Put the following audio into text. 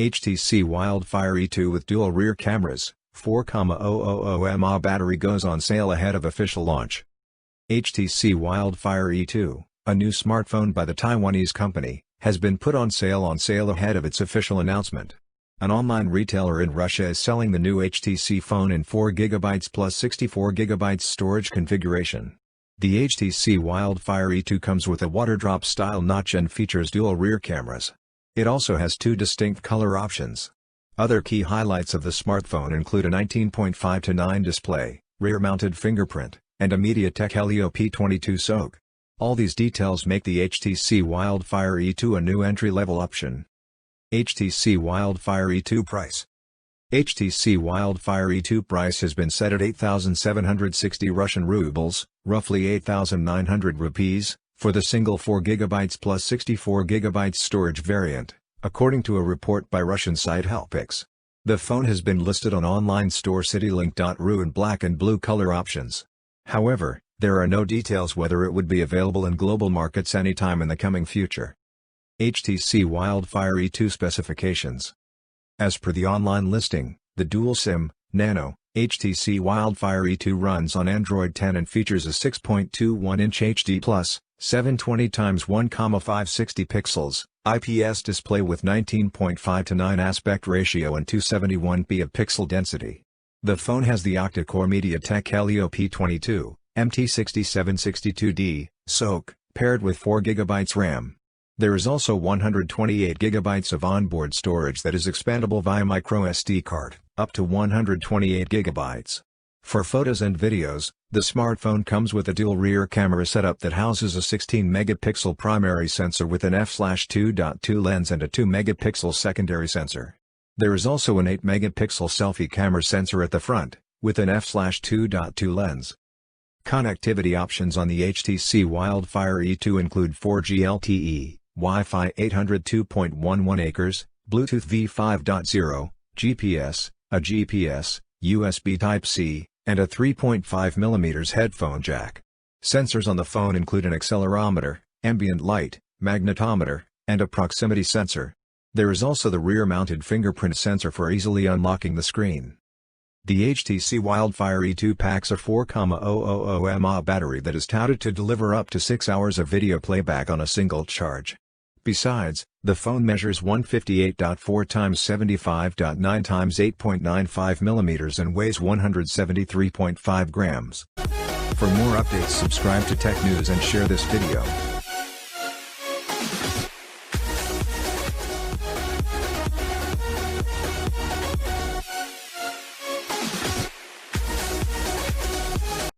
HTC Wildfire E2 with dual rear cameras, 4,000 mAh battery goes on sale ahead of official launch. HTC Wildfire E2, a new smartphone by the Taiwanese company, has been put on sale ahead of its official announcement. An online retailer in Russia is selling the new HTC phone in 4GB plus 64GB storage configuration. The HTC Wildfire E2 comes with a water drop style notch and features dual rear cameras. It also has two distinct color options. Other key highlights of the smartphone include a 19.5:9 display, rear-mounted fingerprint, and a MediaTek Helio P22 SoC. All these details make the HTC Wildfire E2 a new entry-level option. HTC Wildfire E2 price. HTC Wildfire E2 price has been set at 8,760 Russian rubles, roughly 8,900 rupees, for the single 4GB plus 64GB storage variant, according to a report by Russian site Helpix. The phone has been listed on online store citylink.ru in black and blue color options. However, there are no details whether it would be available in global markets anytime in the coming future. HTC Wildfire E2 specifications. As per the online listing, the dual SIM, Nano, HTC Wildfire E2 runs on Android 10 and features a 6.21-inch HD+, 720x1,560 pixels, IPS display with 19.5:9 aspect ratio and 271p of pixel density. The phone has the octa-core MediaTek Helio P22, MT6762D, SoC, paired with 4GB RAM. There is also 128GB of onboard storage that is expandable via microSD card, up to 128GB. For photos and videos, the smartphone comes with a dual rear camera setup that houses a 16-megapixel primary sensor with an f/2.2 lens and a 2-megapixel secondary sensor. There is also an 8-megapixel selfie camera sensor at the front, with an f/2.2 lens. Connectivity options on the HTC Wildfire E2 include 4G LTE, Wi-Fi 802.11 acres, Bluetooth V5.0, GPS, a GPS, USB Type-C, and a 3.5mm headphone jack. Sensors on the phone include an accelerometer, ambient light, magnetometer, and a proximity sensor. There is also the rear-mounted fingerprint sensor for easily unlocking the screen. The HTC Wildfire E2 packs a 4,000 mAh battery that is touted to deliver up to 6 hours of video playback on a single charge. Besides, the phone measures 158.4x75.9x8.95mm and weighs 173.5 grams. For more updates, subscribe to Tech News and share this video.